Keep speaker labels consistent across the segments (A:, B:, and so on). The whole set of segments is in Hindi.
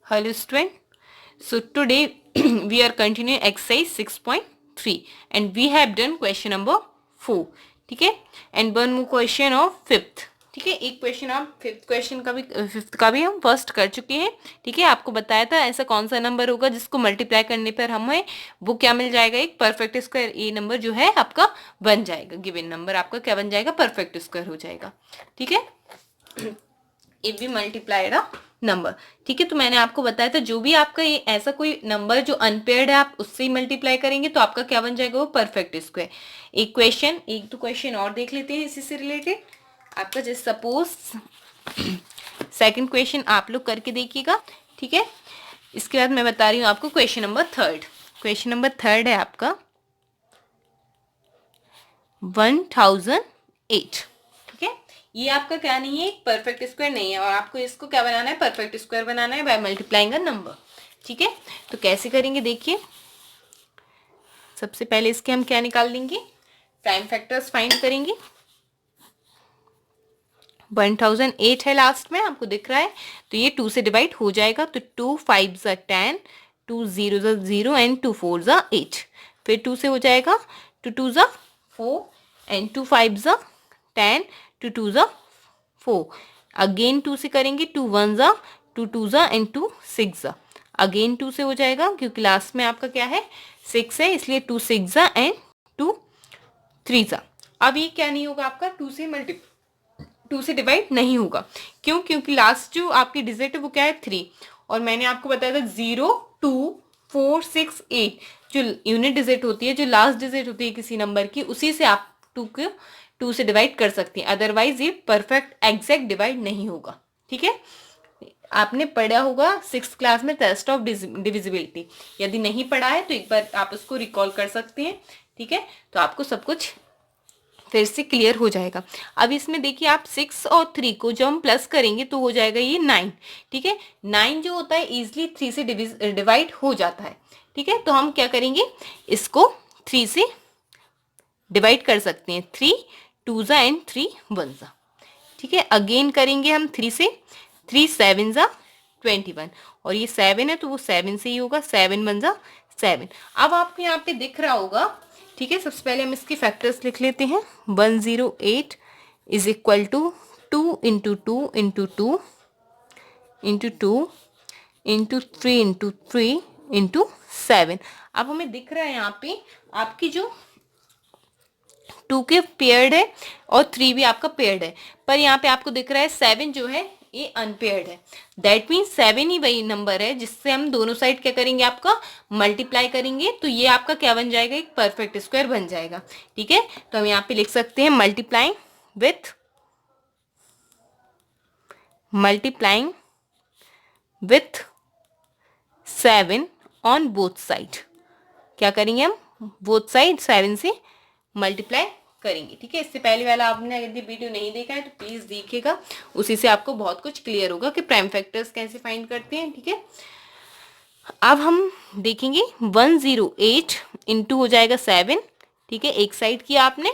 A: Hello student. So today we are continuing exercise 6.3 and we have done question number 4. ठीक है, and one more question of fifth. ठीक है, एक क्वेश्चन आप फिफ्थ का भी हम फर्स्ट कर चुके हैं. ठीक है, आपको बताया था ऐसा कौन सा नंबर होगा जिसको मल्टीप्लाई करने पर हमें वो क्या मिल जाएगा, एक परफेक्ट स्क्वायर. ये नंबर जो है आपका बन जाएगा, गिवन नंबर आपका क्या बन जाएगा, परफेक्ट स्क्वायर हो जाएगा. ठीक है, if we multiply the number. ठीक है, तो मैंने आपको बताया था जो भी आपका ये ऐसा कोई नंबर जो अनपेयर्ड है आप उससे ही मल्टीप्लाई करेंगे तो आपका क्या बन जाएगा, वो परफेक्ट स्क्वायर. एक दो क्वेश्चन और देख लेते हैं इसी से रिलेटेड. आपका जैसे सपोज सेकंड क्वेश्चन आप लोग करके देखिएगा. ठीक है, इसके बाद मैं बता रही हूँ आपको question number third. Question number third है आपका 1008. ठीक है, ये आपका क्या नहीं है, एक परफेक्ट स्क्वायर नहीं है और आपको इसको क्या बनाना है, परफेक्ट स्क्वायर बनाना है बाय मल्टीप्लाइंग अ नंबर. ठीक है, तो कैसे करेंगे देखिए. सबसे पहले इसके हम क्या निकाल लेंगे, प्राइम फैक्टर्स फाइंड करेंगे. 1008 है लास्ट में आपको दिख रहा है, तो ये 2 से डिवाइड हो जाएगा. तो 2 5 10, 2 0 0 एंड 2 4 8. फिर 2 से हो जाएगा, 2 2 4 एंड 2 5 10, 2 2 4. अगेन 2 से करेंगे, 2 1 2 2 एंड 2 6. अगेन 2 से हो जाएगा क्योंकि लास्ट में आपका क्या है, 6 है, इसलिए 2 6 एंड 2 3. अब ये क्या नहीं होगा आपका, 2 से डिवाइड नहीं होगा. क्यों, क्योंकि लास्ट जो आपकी डिजिट है वो क्या है, 3. और मैंने आपको बताया था 0 2 4 6 8 जो यूनिट डिजिट होती है, जो लास्ट डिजिट होती है किसी नंबर की, उसी से आप 2 से डिवाइड कर सकते हैं. अदरवाइज ये परफेक्ट एग्जैक्ट डिवाइड नहीं होगा. ठीक है, आपने पढ़ा होगा 6th क्लास में टेस्ट ऑफ डिविजिबिलिटी. यदि नहीं पढ़ा है तो एक बार आप उसको रिकॉल कर सकते हैं. ठीक है, तो आपको सब कुछ फिर से क्लियर हो जाएगा. अब इसमें देखिए आप 6 और 3 को जब हम प्लस करेंगे तो हो जाएगा ये 9. ठीक है, 9 जो होता है इजिली 3 से डिवाइड हो जाता है. ठीक है, तो हम क्या करेंगे, इसको 3 से डिवाइड कर सकते हैं. 3 2 एंड 3 1. ठीक है, अगेन करेंगे हम 3 से, 3 7 21 और ये 7 है तो वो 7 से ही होगा, 7 1 7. अब आपको यहाँ पे दिख रहा होगा. ठीक है, सबसे पहले हम इसके फैक्टर्स लिख लेते हैं. 108 is equal to 2 into 2 into 2 into 2 into 3 into 3 into 7. अब हमें दिख रहा है यहाँ पे आपकी जो 2 के पेयर्ड है और 3 भी आपका पेयर्ड है, पर यहाँ पे आपको दिख रहा है 7 जो है ये अनपेयर्ड है. दैट मीन्स 7 ही वही नंबर है जिससे हम दोनों साइड क्या करेंगे, आपका मल्टीप्लाई करेंगे तो ये आपका क्या बन जाएगा, एक परफेक्ट स्क्वायर बन जाएगा. ठीक है, तो हम यहाँ पे लिख सकते हैं multiplying with 7 on both side. क्या करेंगे हम, बोथ साइड 7 से मल्टीप्लाई करेंगे. ठीक है, इससे पहले वाला आपने यदि वीडियो नहीं देखा है तो प्लीज देखिएगा, उसी से आपको बहुत कुछ क्लियर होगा कि प्राइम फैक्टर्स कैसे फाइंड करते हैं. ठीक है, अब हम देखेंगे 108 इंटू हो जाएगा 7. ठीक है, एक साइड किया आपने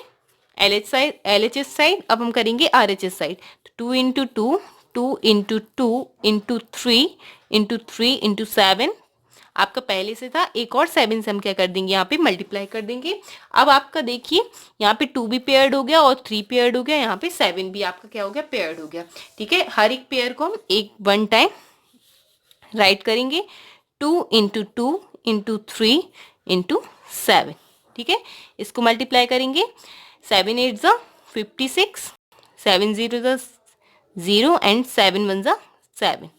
A: LHS साइड, अब हम करेंगे RHS side. 2 into 2 2 into 2 into 3 into 3 into 7. आपका पहले से था, एक और 7 से हम क्या कर देंगे, यहाँ पे मल्टीप्लाई कर देंगे. अब आपका देखिए यहाँ पे 2 भी पेयर्ड हो गया और 3 पेयर्ड हो गया, यहाँ पे 7 भी आपका क्या हो गया, पेयर्ड हो गया. ठीक है, हर एक पेयर को हम वन टाइम राइट करेंगे. 2 इंटू 2 इंटू 3 इंटू 7. ठीक है, इसको मल्टीप्लाई करेंगे. 7 8 56, 7 0 0 एंड 7 1 7.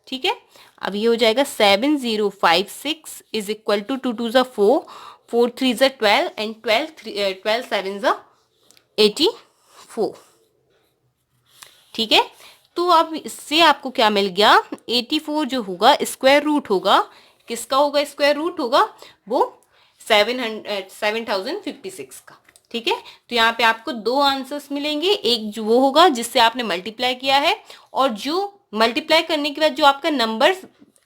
A: ठीक है, अब ये हो जाएगा 7056 इज इक्वल टू 2 2 4, 4 3 12 एंड 12 7 84. ठीक है, तो अब इससे आपको क्या मिल गया, 84 जो होगा स्क्वायर रूट होगा, किसका होगा, स्क्वायर रूट होगा वो 7056 का. ठीक है, तो यहाँ पे आपको दो आंसर्स मिलेंगे. एक जो वो होगा जिससे आपने मल्टीप्लाई किया है, और जो मल्टीप्लाई करने के बाद जो आपका नंबर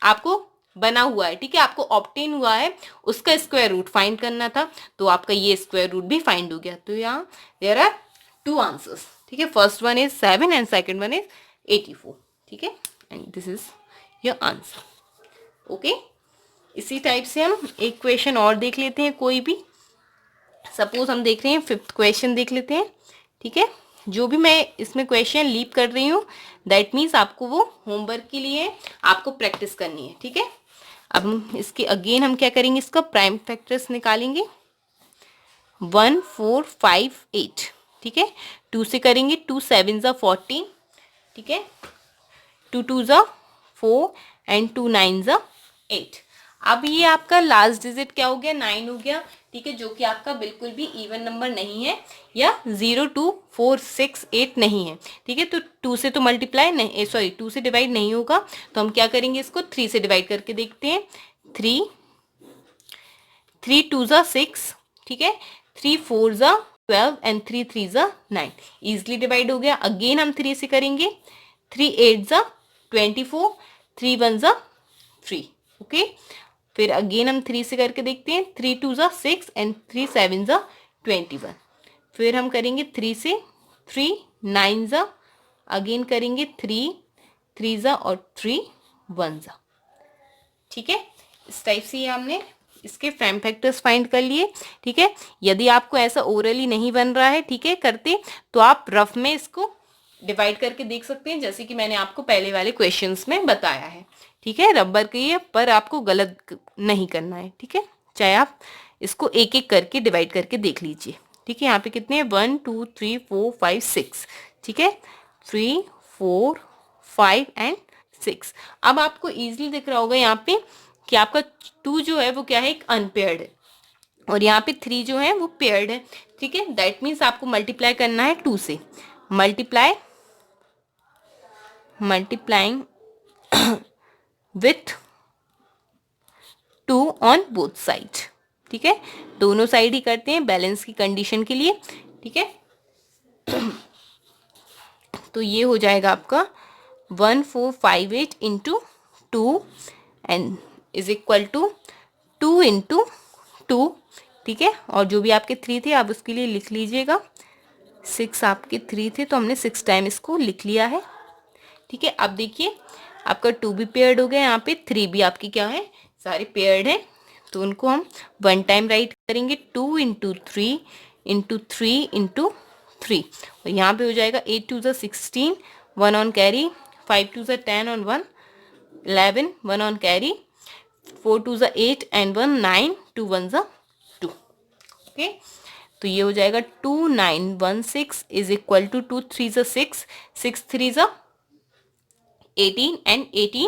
A: आपको बना हुआ है, ठीक है, आपको ऑब्टेन हुआ है, उसका स्क्वायर रूट फाइंड करना था, तो आपका ये स्क्वायर रूट भी फाइंड हो गया. तो यहाँ देयर आर 2 आंसर्स. ठीक है, first one is 7 and second one is 84. ठीक है, and this is your answer. Okay, इसी टाइप से हम एक क्वेश्चन और देख लेते हैं कोई भी। सपोज हम देख रहे हैं 5th क्वेश्चन देख लेते हैं, ठीक है। जो भी मैं इसमें क्वेश्चन लीव कर रही हूँ दैट मीन्स आपको वो होमवर्क के लिए आपको प्रैक्टिस करनी है, ठीक है। अब हम इसके अगेन हम क्या करेंगे, इसका प्राइम फैक्टर्स निकालेंगे 1 4 5 8, ठीक है। 2 से करेंगे 2 7 ज़ा 14, ठीक है। 2 2 ज़ा 4 एंड 2 9 ज़ा 8। अब ये आपका लास्ट डिजिट क्या हो गया, 9 हो गया, ठीक है, जो कि आपका बिल्कुल भी इवन नंबर नहीं है या 0 2 4 6 8 नहीं है, ठीक है। तो 2 से तो मल्टीप्लाई नहीं, सॉरी 2 से डिवाइड नहीं होगा, तो हम क्या करेंगे, इसको 3 से डिवाइड करके देखते हैं। 3 3 2 ज़ा 6, ठीक है। 3 4 ज़ा 12 एंड 3 3 ज़ा 9, ईजिली डिवाइड हो गया। अगेन हम 3 से करेंगे, 3 8 ज़ा 24, 3 1 ज़ा 3, ओके। फिर अगेन हम 3 से करके देखते हैं, 3 2 ज़ा 6 एंड 3 7 ज़ा 21। फिर हम करेंगे 3 से 3 9 ज़ा, अगेन करेंगे 3 3 ज़ा और 3 1 ज़ा, ठीक है। इस टाइप से ये हमने इसके प्राइम फैक्टर्स फाइंड कर लिए, ठीक है। यदि आपको ऐसा ओरली नहीं बन रहा है, ठीक है, करते, तो आप रफ में इसको डिवाइड करके देख सकते हैं, जैसे कि मैंने आपको पहले वाले क्वेश्चंस में बताया है, ठीक है। रबर की है पर आपको गलत नहीं करना है, ठीक है। चाहे आप इसको एक एक करके डिवाइड करके देख लीजिए, ठीक है। यहाँ पे कितने हैं, 1 2 3 4 5 6, ठीक है, 3 4 5 एंड 6। अब आपको इजीली दिख रहा होगा यहाँ पे कि आपका 2 जो है वो क्या है, एक अनपेयर्ड है, और यहाँ पे 3 जो है वो पेयर्ड है, ठीक है। दैट मीन्स आपको मल्टीप्लाई करना है 2 से, multiplying with 2 on both side, ठीक है। दोनों साइड ही करते हैं बैलेंस की कंडीशन के लिए, ठीक है। तो ये हो जाएगा आपका 1458 into 2 and is equal to 2 into 2, ठीक है। और जो भी आपके 3 थे आप उसके लिए लिख लीजिएगा, 6 आपके 3 थे तो हमने 6 टाइम इसको लिख लिया है, ठीक है। अब देखिए आपका 2 भी पेयर्ड हो गया, यहाँ पे 3 भी आपकी क्या है, सारे पेयर्ड है, तो उनको हम 1 टाइम राइट करेंगे, 2 इंटू 3 इंटू 3 इंटू 3, और यहाँ पे हो जाएगा 8 2 ज़ा 16, 1 ऑन कैरी, 5 2 ज़ा 10 ऑन 1 11, 1 ऑन कैरी, 4 2 ज़ा 8 एंड 1 9, 2 1 ज़ा 2, ओके। तो ये हो जाएगा 2916 इज इक्वल टू 2 3 ज़ा 6, 6 3 ज़ा 18 एंड 18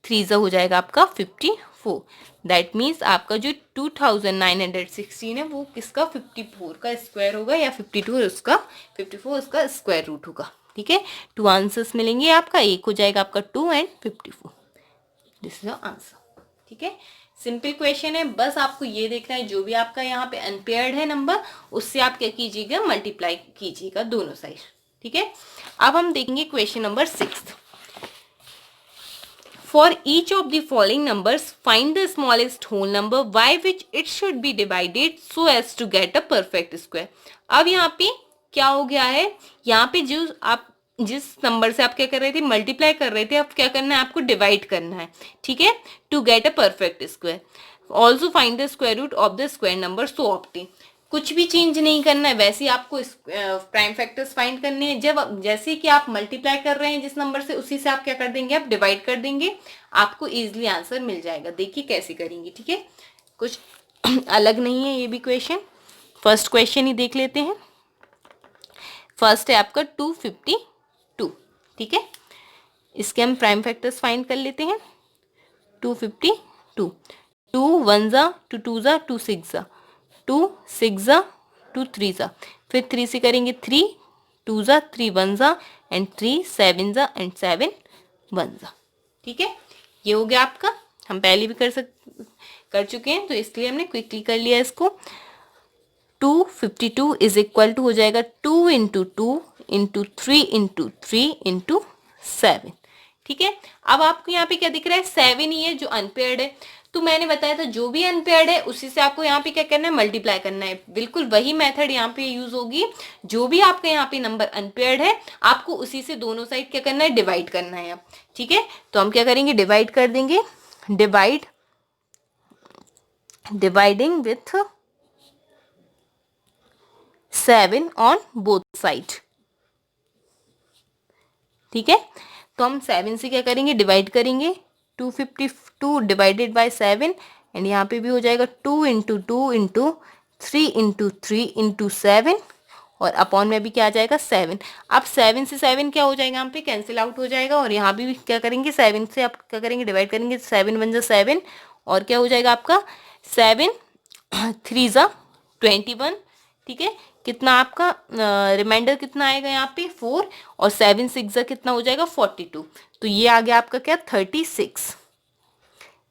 A: 3 ज़ा हो जाएगा आपका 54। दैट मीन्स आपका जो 2916 है वो किसका 54 का स्क्वायर होगा, या 52 उसका 54 उसका स्क्वायर रूट होगा, ठीक है। 2 आंसर्स मिलेंगे आपका, एक हो जाएगा आपका 2 and 54, this is the answer, ठीक है। सिंपल क्वेश्चन है, बस आपको ये देखना है जो भी आपका यहाँ पे अनपेयर्ड है नंबर उससे आप क्या कीजिएगा, मल्टीप्लाई कीजिएगा दोनों साइड, ठीक है। अब हम देखेंगे question number 6। For each of the following numbers, find the smallest whole number by which it should be divided so as to get a perfect square. अब यहाँ पे क्या हो गया है, यहाँ पे जो आप जिस नंबर से आप क्या कर रहे थे, मल्टीप्लाई कर रहे थे, अब क्या करना है, आपको डिवाइड करना है, ठीक है, to get a perfect square. Also find the square root of the square number so obtain. कुछ भी चेंज नहीं करना है, वैसे ही आपको प्राइम फैक्टर्स फाइंड करने हैं। जब जैसे कि आप मल्टीप्लाई कर रहे हैं जिस नंबर से, उसी से आप क्या कर देंगे, आप डिवाइड कर देंगे, आपको इजीली आंसर मिल जाएगा। देखिए कैसे करेंगे, ठीक है, कुछ अलग नहीं है ये भी क्वेश्चन। फर्स्ट क्वेश्चन ही देख लेते हैं। फर्स्ट है आपका 252, ठीक है। इसके हम प्राइम फैक्टर्स फाइंड कर लेते हैं। 252, 2 1 ज़ा 2 2 ज़ा 2 6 ज़ा 2 6 ज़ा 2 3 ज़ा, फिर 3 से करेंगे 3 2 ज़ा 3 1 ज़ा एंड 3 7 ज़ा एंड 7 1 ज़ा, ठीक है। ये हो गया आपका, हम पहले भी कर चुके हैं तो इसलिए हमने क्विकली कर लिया इसको। 252 इज इक्वल टू हो जाएगा 2 इंटू 2 इंटू 3 इंटू 3 इंटू 7, ठीक है। अब आपको यहाँ पे क्या दिख रहा है, 7 ही है जो अनपेयर्ड है, तो मैंने बताया था जो भी अनपेयर्ड है उसी से आपको यहाँ पे क्या करना है, मल्टीप्लाई करना है। बिल्कुल वही मेथड यहाँ पे यूज होगी, जो भी आपका यहाँ पे नंबर अनपेयर्ड है आपको उसी से दोनों साइड क्या करना है, डिवाइड करना है, ठीक है। तो हम क्या करेंगे, डिवाइड कर देंगे dividing with 7 on both side. ठीक है, तो हम 7 से क्या करेंगे, डिवाइड करेंगे। 252 डिवाइडेड बाय 7, एंड यहाँ पे भी हो जाएगा 2 इंटू 2 इंटू 3 इंटू 3 इंटू 7, और अपॉन में भी क्या आ जाएगा 7। अब 7 से 7 क्या हो जाएगा, यहाँ पे कैंसिल आउट हो जाएगा, और यहाँ भी क्या करेंगे 7 से आप क्या करेंगे, डिवाइड करेंगे। 7 1 जा 7, और क्या हो जाएगा आपका 7 3 जा 21। ठीक है, कितना आपका रिमाइंडर कितना आएगा यहाँ पे 4, और 7 6 जा कितना हो जाएगा 42। तो ये आ गया आपका क्या 36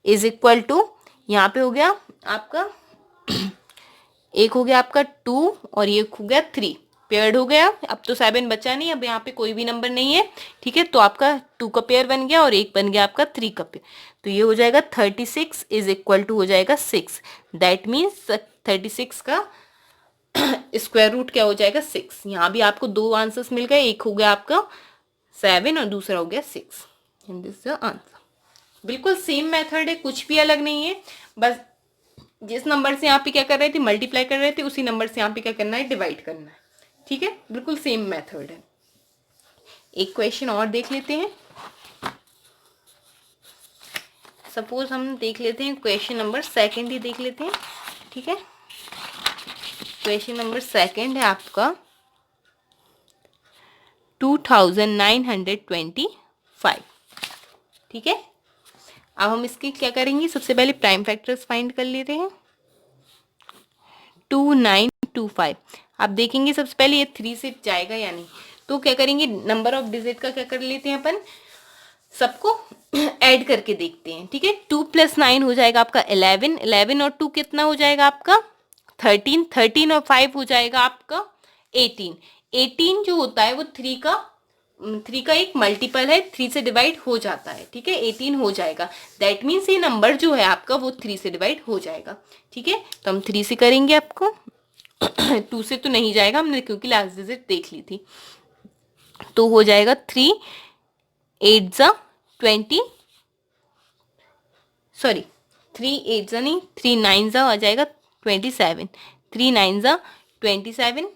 A: इज इक्वल टू, यहाँ पे हो गया आपका एक हो गया आपका 2 और ये हो गया 3, पेयर्ड हो गया। अब तो 7 बचा नहीं, अब यहाँ पे कोई भी नंबर नहीं है। ठीक है, तो आपका 2 का पेयर बन गया और एक बन गया आपका 3 का पेयर। तो ये हो जाएगा 36 इज इक्वल टू हो जाएगा 6। दैट मीन्स 36 का स्क्वायर रूट क्या हो जाएगा 6। यहाँ भी आपको दो आंसर्स मिल गए, एक हो गया आपका 7 और दूसरा हो गया 6, and this is the answer. बिल्कुल सेम मेथड है, कुछ भी अलग नहीं है, बस जिस नंबर से यहाँ पे क्या कर रहे थे, मल्टीप्लाई कर रहे थे, उसी नंबर से यहाँ पे क्या करना है, डिवाइड करना है। ठीक है, बिल्कुल सेम मेथड है। एक क्वेश्चन और देख लेते हैं। सपोज हम देख लेते हैं क्वेश्चन नंबर 2 ही देख लेते हैं। ठीक है, क्वेश्चन नंबर 2 है आपका 2925। ठीक है, अब हम इसके क्या करेंगे, सबसे पहले प्राइम फैक्टर्स फाइंड कर लेते हैं। 2925, आप देखेंगे सबसे पहले ये 3 से जाएगा या नहीं, तो क्या करेंगे, नंबर ऑफ डिजिट का क्या कर लेते हैं अपन, सबको ऐड करके देखते हैं। ठीक है, 2 + 9 हो जाएगा आपका 11, 11 और 2 कितना हो जाएगा आपका 13, 13 और 5 हो जाएगा आपका 18, 18 जो होता है वो 3 का एक मल्टीपल है, 3 से डिवाइड हो जाता है। ठीक है, 18 हो जाएगा। दैट मीन्स ये नंबर जो है आपका वो 3 से डिवाइड हो जाएगा। ठीक है, तो हम 3 से करेंगे आपको 2 से तो नहीं जाएगा, हमने क्योंकि लास्ट डिजिट देख ली थी। तो हो जाएगा 3 8 जा 20, सॉरी 3 8 जा नहीं, 3 9 जा आ जाएगा 27, 3 9 जा 27।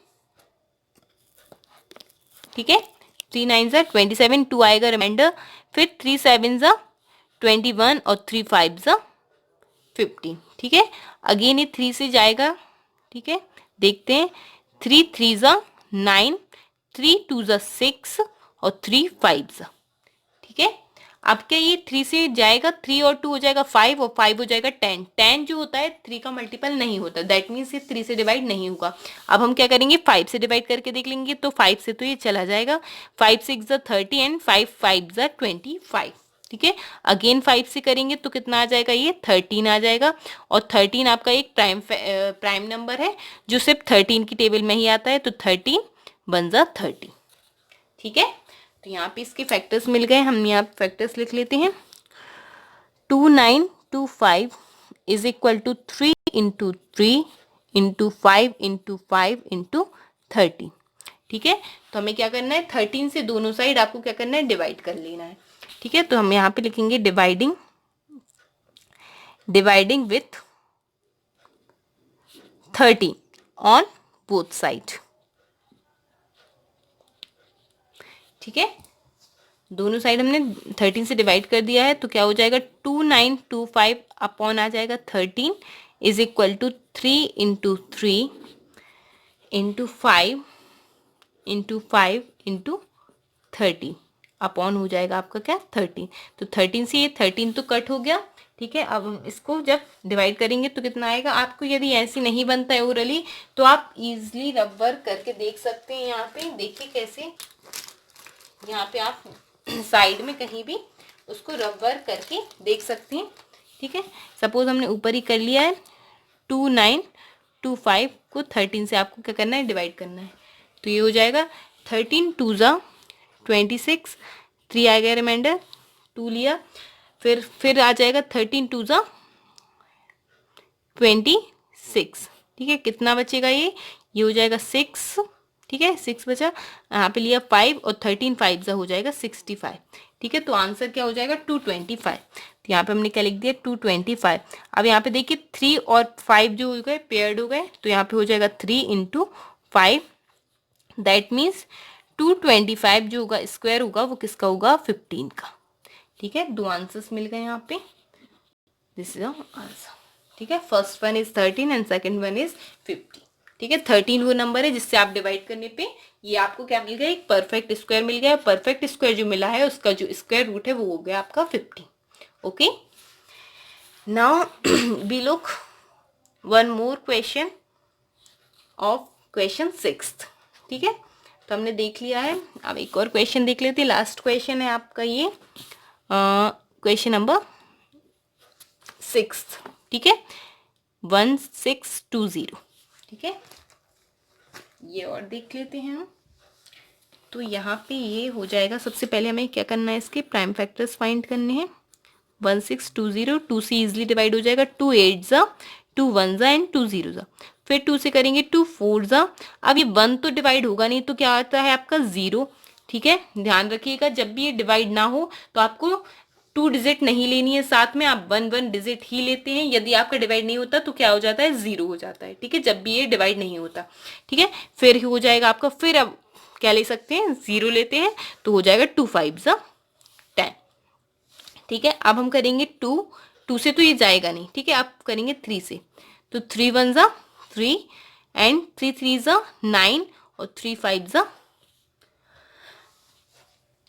A: ठीक है, 3 9 जा 27, 2 आएगा रिमाइंडर, फिर 3 7 जा 21 और 3 5 जा 15। ठीक है, अगेन ये 3 से जाएगा। ठीक है, देखते हैं, 3 3 जा 9, 3 2 जा 6 और 3 5 जा। ठीक है, अब क्या ये 3 से जाएगा, 3 और 2 हो जाएगा 5 और 5 हो जाएगा 10, 10 जो होता है 3 का मल्टीपल नहीं होता, दैट मीन्स ये 3 से डिवाइड नहीं होगा। अब हम क्या करेंगे, 5 से डिवाइड करके देख लेंगे, तो 5 से तो ये चला जाएगा, 5 6 जा 30 एंड 5 5 जा 25। ठीक है, अगेन 5 से करेंगे तो कितना आ जाएगा, ये 13 आ जाएगा, और 13 आपका एक प्राइम नंबर है जो सिर्फ 13 की टेबल में ही आता है, तो 13 बन जा 30। ठीक है, तो यहाँ पे इसके फैक्टर्स मिल गए, हम यहाँ फैक्टर्स लिख लेते हैं। 2925 is equal to 3 into 3 into 5 into 5 into 30। ठीक है, तो हमें क्या करना है, 13 से दोनों साइड आपको क्या करना है, डिवाइड कर लेना है। ठीक है, तो हम यहाँ पे लिखेंगे dividing with 30 on both side. ठीक है, दोनों साइड हमने 13 से डिवाइड कर दिया है, तो क्या हो जाएगा 2925 अपॉन आ जाएगा 13 is equal to 3 into 3 into 5 into 5 into 30 upon हो जाएगा आपका क्या 13। तो 13 से ये 13 तो कट हो गया। ठीक है, अब हम इसको जब डिवाइड करेंगे तो कितना आएगा, आपको यदि ऐसी नहीं बनता है ओरली तो आप इजीली रबर करके देख सकते हैं। यहाँ पे देखिए कैसे, यहाँ पे आप साइड में कहीं भी उसको रबर करके देख सकते हैं। ठीक है, सपोज हमने ऊपर ही कर लिया है, 2925 को 13 से आपको क्या करना है, डिवाइड करना है। तो ये हो जाएगा 13 2 जा 26, 3 आ गया रिमाइंडर, 2 लिया, फिर आ जाएगा 13 2 जा 26। ठीक है, कितना बचेगा, ये हो जाएगा 6। ठीक है, 6 बचा, यहाँ पे लिया 5 और 13 5 जा हो जाएगा 65। ठीक है, तो आंसर क्या हो जाएगा 225। तो यहाँ पे हमने क्या लिख दिया 225। अब यहाँ पे देखिए 3 और 5 जो हो गए पेयर्ड हो गए, तो यहाँ पे हो जाएगा 3 इंटू 5, दैट मीन्स 225 जो होगा स्क्वायर होगा वो किसका होगा 15 का। ठीक है, दो आंसर्स मिल गए यहाँ पे, दिस इज आंसर। ठीक है, first one is 13 and second one is 50। ठीक है, 13 वो नंबर है जिससे आप डिवाइड करने पे ये आपको क्या मिल गया, एक परफेक्ट स्क्वायर मिल गया। परफेक्ट स्क्वायर जो मिला है उसका जो स्क्वायर रूट है वो हो गया आपका 50। Okay, now we look one more question of question 6। ठीक है, तो हमने देख लिया है, अब एक और क्वेश्चन देख लेते हैं। लास्ट क्वेश्चन है आपका ये क्वेश्चन नंबर 6। ठीक है, 1620। ठीक है, ये और देख लेते हैं हम। तो यहाँ पे ये हो जाएगा, सबसे पहले हमें क्या करना है, इसके प्राइम फैक्टर्स फाइंड करने हैं। 1620 2 से इजिली डिवाइड हो जाएगा, 2 8 जा, 2 1 जा एंड 2 0 जा। फिर 2 से करेंगे 2 4 जा। अब ये 1 तो डिवाइड होगा नहीं, तो क्या आता है आपका 0। ठीक है, ध्यान रखिएगा जब भी ये डिवाइड ना हो तो आपको 2 डिजिट नहीं लेनी है साथ में, आप 1 डिजिट ही लेते हैं। यदि आपका डिवाइड नहीं होता तो क्या हो जाता है 0 हो जाता है। ठीक है, जब भी ये डिवाइड नहीं होता। ठीक है, फिर हो जाएगा आपका, फिर अब क्या ले सकते हैं 0 लेते हैं तो हो जाएगा 2 5 जा 10। ठीक है, अब हम करेंगे 2 से तो ये जाएगा नहीं। ठीक है, अब करेंगे 3 से, तो 3 1 जा 3 एंड 3 3 जा 9 और 3 5 जा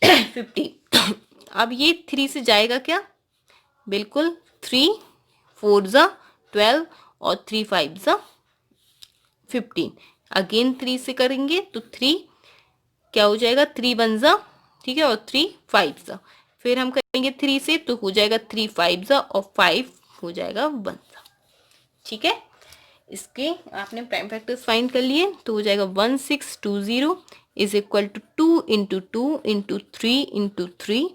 A: 50। अब ये 3 से जाएगा क्या, बिल्कुल 3 4 जा 12 और 3 5 जा 15। अगेन 3 से करेंगे तो 3 क्या हो जाएगा 3 1 जा, ठीक है, और 3 5 जा। फिर हम करेंगे 3 से तो हो जाएगा 3 5 जा और 5 हो जाएगा 1 जा। ठीक है, इसके आपने प्राइम फैक्टर्स फाइंड कर लिए, तो हो जाएगा 1620 is equal to 2 into 2 into 3 into 3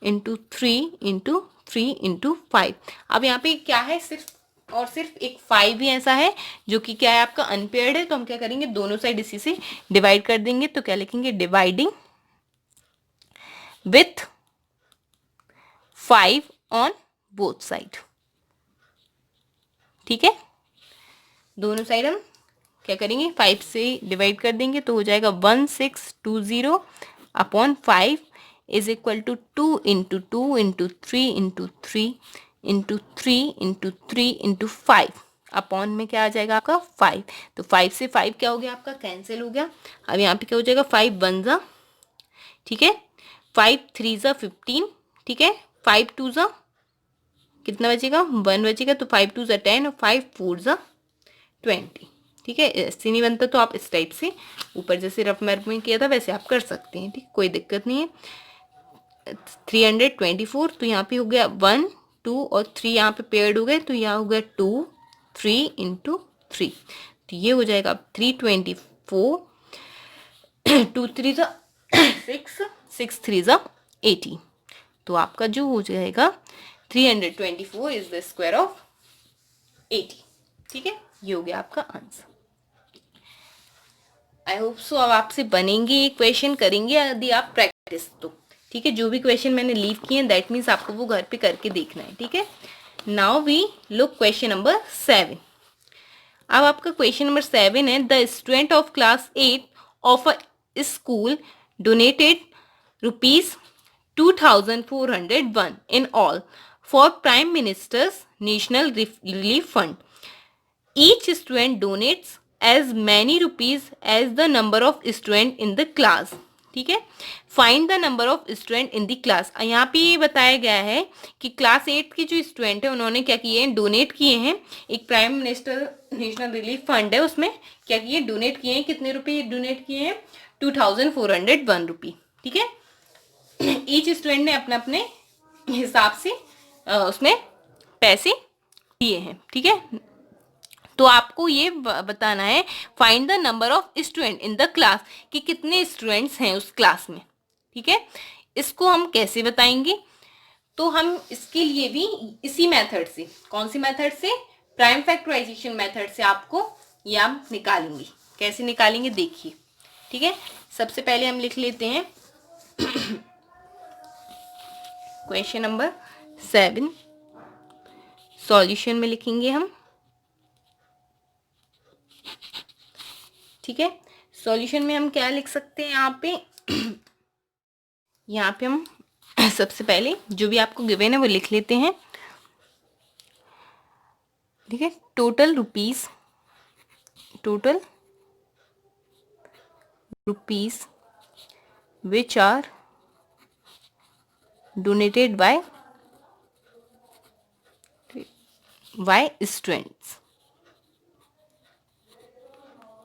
A: into 3 into 3 into 5। अब यहाँ पे क्या है, सिर्फ और सिर्फ एक 5 ही ऐसा है जो कि क्या है आपका अनपेयर्ड है, तो हम क्या करेंगे दोनों साइड इसी से डिवाइड कर देंगे। तो क्या लिखेंगे, dividing with 5 on both side. ठीक है, दोनों साइड हम क्या करेंगे 5 से डिवाइड कर देंगे, तो हो जाएगा 1620 upon 5 is equal to 2 into 2 into 3 into 3 into 3 into 3 into 5 upon में क्या आ जाएगा आपका 5। तो 5 से 5 क्या हो गया आपका कैंसिल हो गया। अब यहाँ पे क्या हो जाएगा 5 1 जा, ठीक है, 5 3 जा 15, ठीक है, 5 2 जा कितना बचेगा 1 बचेगा, तो 5 2 जा 10 और 5 4 जा 20। ठीक है, ऐसे नहीं बनता तो आप इस टाइप से ऊपर जैसे रफ मैप में किया था वैसे आप कर सकते हैं। ठीक, कोई दिक्कत नहीं है। 324, तो यहाँ पे हो गया 1 2 और 3 यहाँ पे पेयर्ड हो गए, तो यहाँ हो गया 2 3 इंटू 3, तो ये हो जाएगा 324 2 3 जा 6 6 3 जा 80। तो आपका जो हो जाएगा 324 इज द स्क्वायर ऑफ 80। ठीक है, ये हो गया आपका आंसर। आई होप सो अब आपसे बनेंगे ये क्वेश्चन, करेंगे यदि आप प्रैक्टिस तो। ठीक है, जो भी क्वेश्चन मैंने लीव किए हैं दैट मीन्स आपको वो घर पे करके देखना है। ठीक है, now we look question number 7। अब आपका क्वेश्चन नंबर 7 है, the student of class 8 of a school donated ₹2401 in all for Prime Minister's National Relief Fund. Each student donates as many rupees as the number of student in the class. ठीक है, find the number of student in the class. यहाँ पे ये बताया गया है कि क्लास 8 के जो स्टूडेंट है उन्होंने क्या किए हैं, डोनेट किए हैं। एक prime minister national relief fund है, उसमें क्या किए, डोनेट किए हैं। कितने रुपए डोनेट किए हैं, 2401 रुपी। ठीक है, ईच स्टूडेंट ने अपने अपने हिसाब से उसमें पैसे दिए हैं। ठीक है, तो आपको ये बताना है find the number of student in the class, कि कितने स्टूडेंट्स हैं उस क्लास में। ठीक है, इसको हम कैसे बताएंगे, तो हम इसके लिए भी इसी मेथड से, कौन सी मेथड से, प्राइम फैक्टराइजेशन मेथड से आपको ये हम निकालेंगे। कैसे निकालेंगे देखिए। ठीक है, सबसे पहले हम लिख लेते हैं क्वेश्चन नंबर 7। सॉल्यूशन में लिखेंगे हम, ठीक है। सॉल्यूशन में हम क्या लिख सकते हैं यहाँ पे यहाँ पे हम सबसे पहले जो भी आपको गिवन है वो लिख लेते हैं, ठीक है। Total rupees which are donated by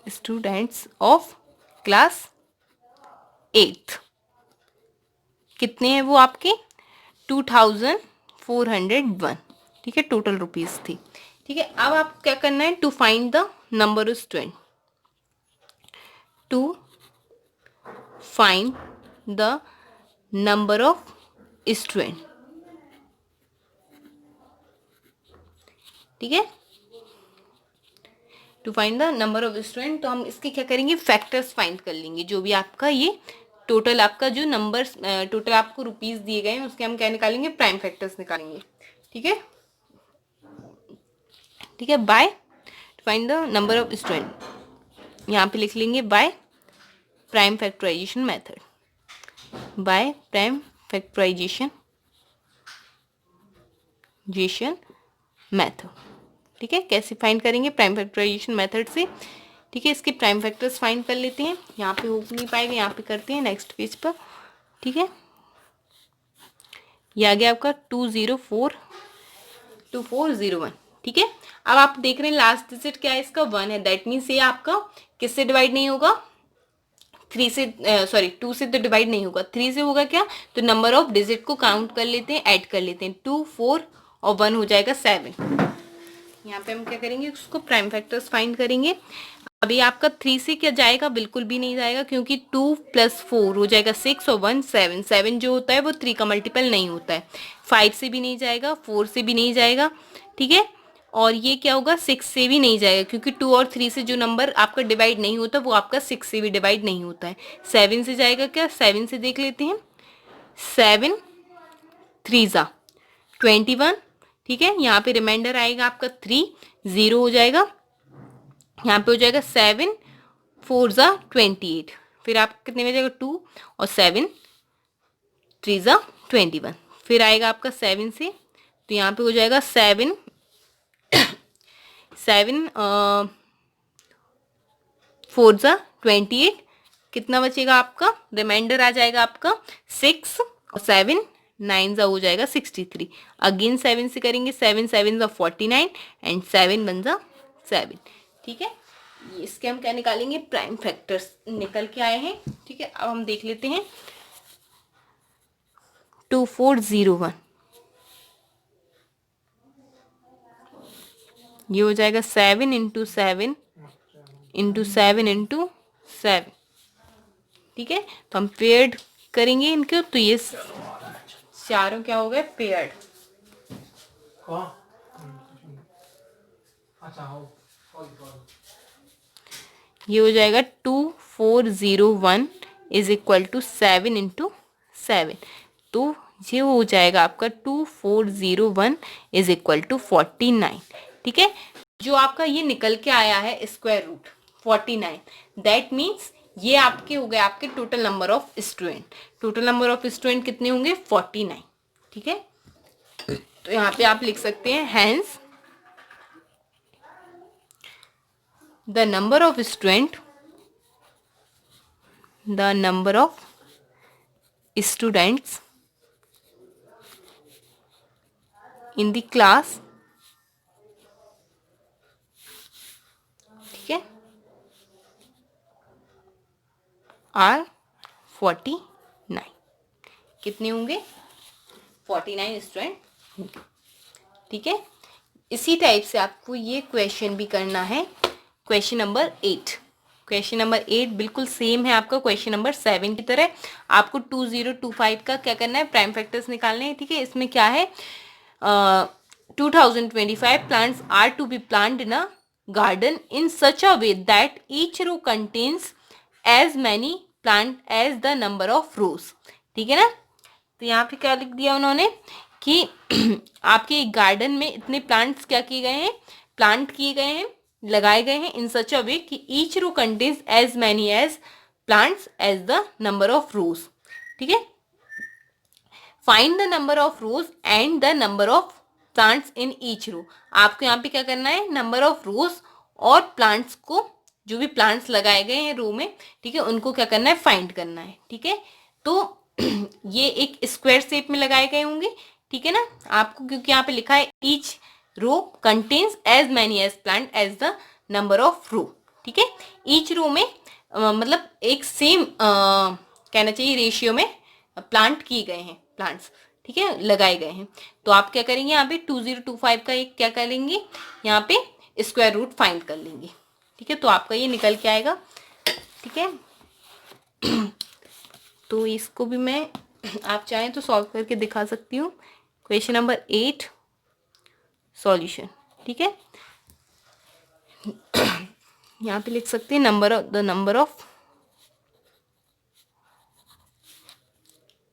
A: students of class 8th। कितने हैं वो आपके 2401, ठीक है, टोटल रुपीस थी, ठीक है। अब आपको क्या करना है, to find the number of student, to find the number of student, ठीक है। To find the number of student, तो हम इसके क्या करेंगे, फैक्टर्स फाइंड कर लेंगे। जो भी आपका ये टोटल आपका जो नंबर टोटल आपको रुपीस दिए गए हैं उसके हम क्या निकालेंगे, प्राइम फैक्टर्स निकालेंगे, ठीक है, ठीक है। By to find the number of student यहाँ पे लिख लेंगे by prime factorization method, by prime factorization method, ठीक है। कैसे फाइंड करेंगे, प्राइम फैक्टराइजेशन मेथड से, ठीक है। इसके प्राइम फैक्टर्स फाइंड कर लेते हैं, यहाँ पे हो नहीं पाएगा, यहाँ पे करते हैं नेक्स्ट पेज पर, ठीक है। ये आ गया आपका 2042401, ठीक है। अब आप देख रहे हैं लास्ट डिजिट क्या है इसका, 1 है, दैट मीन्स ये आपका किससे डिवाइड नहीं होगा, 3 से, सॉरी 2 से तो डिवाइड नहीं होगा, 3 से होगा क्या, तो नंबर ऑफ डिजिट को काउंट कर लेते हैं, ऐड कर लेते हैं, 2 4 और 1 हो जाएगा 7। यहाँ पे हम क्या करेंगे, उसको प्राइम फैक्टर्स फाइंड करेंगे। अभी आपका 3 से क्या जाएगा, बिल्कुल भी नहीं जाएगा, क्योंकि 2 + 4 हो जाएगा 6 और 1 7, 7 जो होता है वो 3 का मल्टीपल नहीं होता है। 5 से भी नहीं जाएगा, 4 से भी नहीं जाएगा, ठीक है। और ये क्या होगा, 6 से भी नहीं जाएगा, क्योंकि 2 और 3 से जो नंबर आपका डिवाइड नहीं होता वो आपका 6 से भी डिवाइड नहीं होता है। 7 से जाएगा क्या, 7 से देख लेते हैं, 7 3 ज़ा 21, ठीक है। यहाँ पे रिमाइंडर आएगा आपका 3, 0 हो जाएगा, यहाँ पे हो जाएगा 7 4 ज़ा 28, फिर आप कितने में जाएगा 2 और 7 3 ज़ा 21, फिर आएगा आपका 7 से, तो यहाँ पे हो जाएगा 7 4 ज़ा 28, कितना बचेगा आपका, रिमाइंडर आ जाएगा आपका 6 और 7 9 ज़ा हो जाएगा 63, अगेन 7 से करेंगे, 7 7 ज़ा 49 एंड 7 1 ज़ा 7, ठीक है। इसके हम क्या निकालेंगे, प्राइम फैक्टर्स निकल के आए हैं, ठीक है। अब हम देख लेते हैं 2401, ये हो जाएगा 7 × 7 × 7 × 7, ठीक है। तो हम पेयर्ड करेंगे इनको, तो ये चारों क्या हो गए, पेयर्ड, ये हो जाएगा 2401 इज इक्वल टू 7 × 7, तो ये हो जाएगा आपका 2401 इज इक्वल टू 49, ठीक है। जो आपका ये निकल के आया है स्क्वायर रूट 49, दैट मीन्स ये आपके हो गए आपके total number of student, total number of student कितने होंगे 49, ठीक है। तो यहाँ पे आप लिख सकते हैं hence the number of student in the class, ठीक है, आर 49, कितने होंगे 49 स्टूडेंट होंगे, ठीक है। इसी टाइप से आपको ये क्वेश्चन भी करना है, क्वेश्चन नंबर 8, क्वेश्चन नंबर 8 बिल्कुल सेम है आपका क्वेश्चन नंबर 7 की तरह। आपको 2025 का क्या करना है, प्राइम फैक्टर्स निकालने हैं, ठीक है। इसमें क्या है, 2025 plants are to be planted in a garden in such a way that each row contains as many plant as the number of rows, ठीक है ना। तो यहाँ पे क्या लिख दिया उन्होंने कि आपके एक गार्डन में इतने प्लांट्स क्या किए गए हैं, प्लांट किए गए हैं, लगाए गए हैं इन सच अ वे कि each row contains as many as plants as the number of rows. ठीक है, find the number of rows and the number of plants in each row. आपको यहाँ पे क्या करना है, नंबर ऑफ रोज और प्लांट्स को, जो भी प्लांट्स लगाए गए हैं रो में, ठीक है, उनको क्या करना है, फाइंड करना है। ठीक है, तो ये एक स्क्वायर शेप में लगाए गए होंगे। ठीक है ना, आपको क्योंकि यहाँ पे लिखा है each row contains as many as plant as the number of row. ठीक है, ईच रो में मतलब एक सेम कहना चाहिए रेशियो में प्लांट किए गए हैं, प्लांट्स, ठीक है, लगाए गए हैं। तो आप क्या करेंगे, यहाँ पे 2025 का एक क्या करेंगे, यहाँ पे स्क्वायर रूट फाइंड कर लेंगे। ठीक है, तो आपका ये निकल के आएगा। ठीक है, तो इसको भी मैं आप चाहें तो सॉल्व करके दिखा सकती हूँ। Question number 8 solution. ठीक है, यहाँ पे लिख सकते हैं number of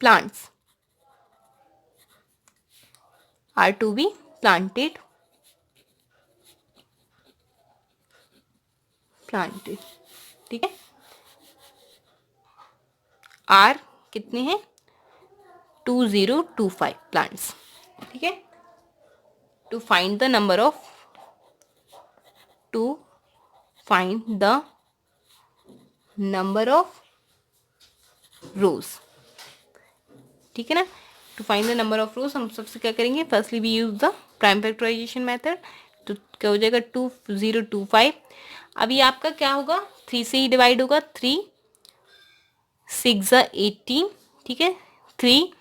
A: plants are to be planted ठीक है, आर कितने हैं, 2025 प्लांट्स। ठीक है, to find the number of rows. ठीक है ना, to find the number of rows हम सबसे क्या करेंगे, firstly we use the prime factorization method. तो क्या हो जाएगा, 2025। अभी आपका क्या होगा, 3 से ही डिवाइड होगा, 3 6 ज़ा 18। ठीक है, 3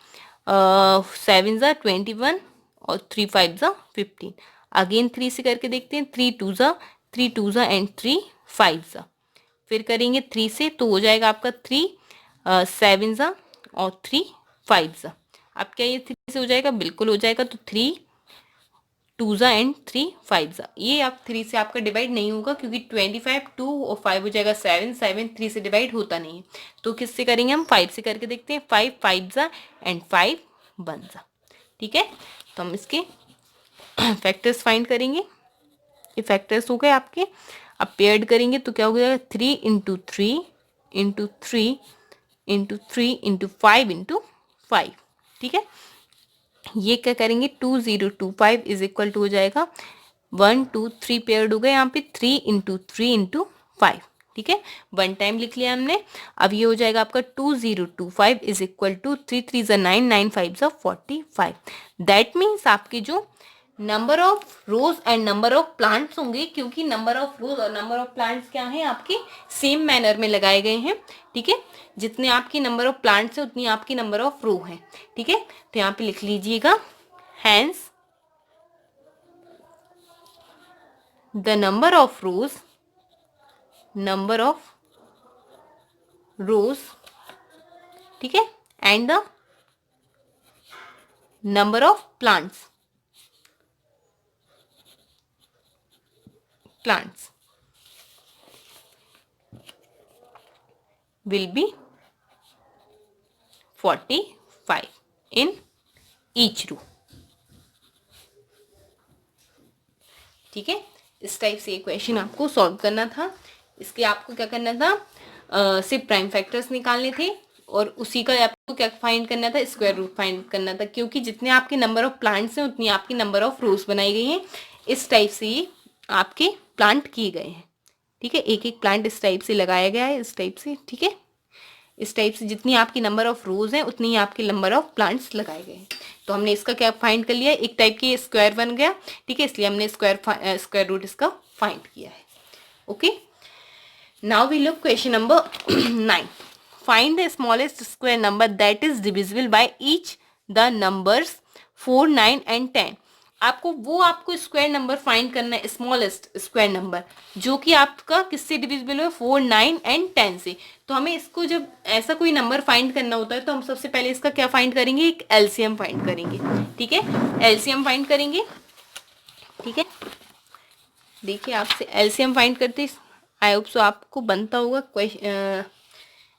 A: 7 ज़ा 21 और 3 5 ज़ा 15। अगेन 3 से करके देखते हैं, 3 2 ज़ा एंड 3 5 ज़ा। फिर करेंगे 3 से, तो हो जाएगा आपका 3 7 ज़ा और 3 5 ज़ा। अब क्या ये 3 से हो जाएगा, बिल्कुल हो जाएगा। तो 3 2 ज़ा एंड 3 5 ज़ा। ये आप 3 से आपका डिवाइड नहीं होगा, क्योंकि 25 2 और 5 हो जाएगा 7 7 3 से डिवाइड होता नहीं है। तो किससे करेंगे, हम 5 से करके देखते हैं, 5 5 ज़ा एंड 5 1 ज़ा। ठीक है, तो हम इसके फैक्टर्स फाइंड करेंगे। ये फैक्टर्स हो गए आपके। अब पेयर्ड करेंगे तो क्या हो गया, 3 into 3 into 3 into 3 into 5 into 5। ठीक है, ये क्या करेंगे, 2025 इज इक्वल टू हो जाएगा 1 2 3 पेयर्ड हो गए यहाँ पे, 3 इंटू 3 इंटू 5। ठीक है, 1 टाइम लिख लिया हमने। अब ये हो जाएगा आपका 2025 इज इक्वल टू 3 3 ज़ा 9 9 5 ज़ा 45। दैट मीन्स आपके जो number of rows and number of plants होंगे, क्योंकि नंबर ऑफ रोज और नंबर ऑफ प्लांट्स क्या हैं, आपके सेम मैनर में लगाए गए हैं। ठीक है, जितने आपकी नंबर ऑफ प्लांट्स है उतनी आपकी नंबर ऑफ रो है। ठीक है, तो यहाँ पे लिख लीजिएगा, hence the number of rows, ठीक है, and the number of plants will be 45 in each row। ठीक है, इस टाइप से ये क्वेश्चन आपको सॉल्व करना था। इसके आपको क्या करना था, सिर्फ प्राइम फैक्टर्स निकालने थे और उसी का आपको क्या फाइंड करना था, स्क्वायर रूट फाइंड करना था, क्योंकि जितने आपके नंबर ऑफ प्लांट्स हैं उतनी आपकी नंबर ऑफ रोज बनाई गई हैं। इस टाइप से ये आपके प्लांट किए गए हैं। ठीक है, एक एक प्लांट इस टाइप से लगाया गया है, इस टाइप से। ठीक है, इस टाइप से जितनी आपकी नंबर ऑफ रोज हैं उतनी ही आपके नंबर ऑफ प्लांट्स लगाए गए हैं। तो हमने इसका क्या फाइंड कर लिया, एक टाइप की स्क्वायर बन गया। ठीक है, इसलिए हमने स्क्वायर रूट इसका फाइंड किया है। Okay, now we look question number 9। Find the smallest square number that is divisible by each the numbers 4 9 and 10। आपको स्क्वायर नंबर फाइंड करना है, स्मॉलेस्ट स्क्वायर नंबर, जो कि आपका किससे डिविजिबल है, 4 9 एंड 10 से। तो हमें इसको जब ऐसा कोई नंबर फाइंड करना होता है तो हम सबसे पहले इसका क्या फाइंड करेंगे, एक एलसीएम फाइंड करेंगे। ठीक है, एलसीएम फाइंड करेंगे। ठीक है, देखिए आपसे एलसीएम फाइंड करते, आई होप सो आपको बनता होगा।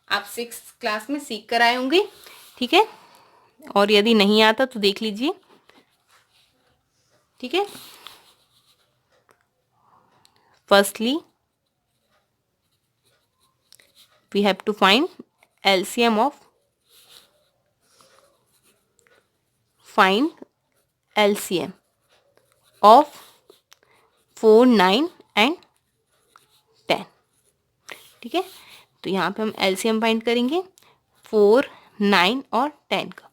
A: आप 6th क्लास में सीख कर आए होंगे। ठीक है, और यदि नहीं आता तो देख लीजिए, ठीक है। Firstly we have to find LCM of of 4, 9 and 10। ठीक है, तो यहाँ पे हम LCM फाइंड करेंगे 4, 9 और 10 का।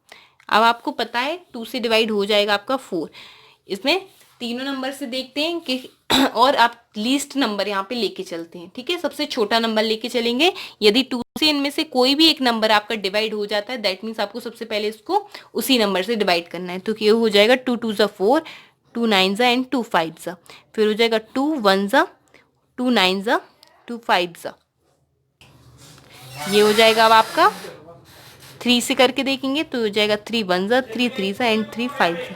A: अब आपको पता है 2 से डिवाइड हो जाएगा आपका 4। इसमें तीनों नंबर से देखते हैं कि और आप लीस्ट नंबर यहाँ पे लेके चलते हैं। ठीक है, सबसे छोटा नंबर लेके चलेंगे। यदि 2 से इनमें से कोई भी एक नंबर आपका डिवाइड हो जाता है, दैट मीन्स आपको सबसे पहले इसको उसी नंबर से डिवाइड करना है। तो ये हो जाएगा 2 2 ज़ा 4, 2 9 ज़ा एंड 2 5 ज़ा। फिर हो जाएगा 2 1 ज़ा, 2 9 ज़ा, 2 5 ज़ा। ये हो जाएगा अब आपका 3 से करके देखेंगे तो हो जाएगा 3 1 ज़ा, 3 3 ज़ा एंड 3 5 ज़ा।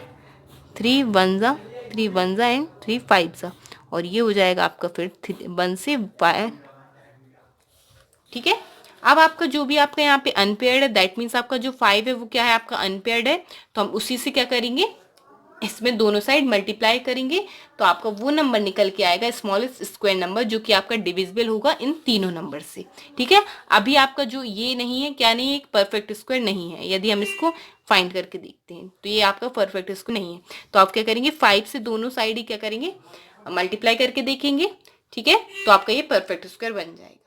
A: 3 1 ज़ा, 3 1 ज़ा एंड 3 5 ज़ा। और ये हो जाएगा आपका फिर 1 से 5। ठीक है, अब आपका जो भी आपका यहाँ पे अनपेयर्ड है, दैट मीन्स आपका जो 5 है वो क्या है, आपका अनपेयर्ड है। तो हम उसी से क्या करेंगे, इसमें दोनों साइड मल्टीप्लाई करेंगे तो आपका वो नंबर निकल के आएगा स्मॉलेस्ट स्क्वायर नंबर, जो कि आपका डिविजिबल होगा इन तीनों नंबर से। ठीक है, अभी आपका जो ये नहीं है, क्या नहीं है, एक परफेक्ट स्क्वायर नहीं है। यदि हम इसको फाइंड करके देखते हैं तो ये आपका परफेक्ट स्क्वायर नहीं है। तो आप क्या करेंगे, 5 से दोनों साइड ही क्या करेंगे, मल्टीप्लाई करके देखेंगे। ठीक है, तो आपका ये परफेक्ट स्क्वायर बन जाएगा।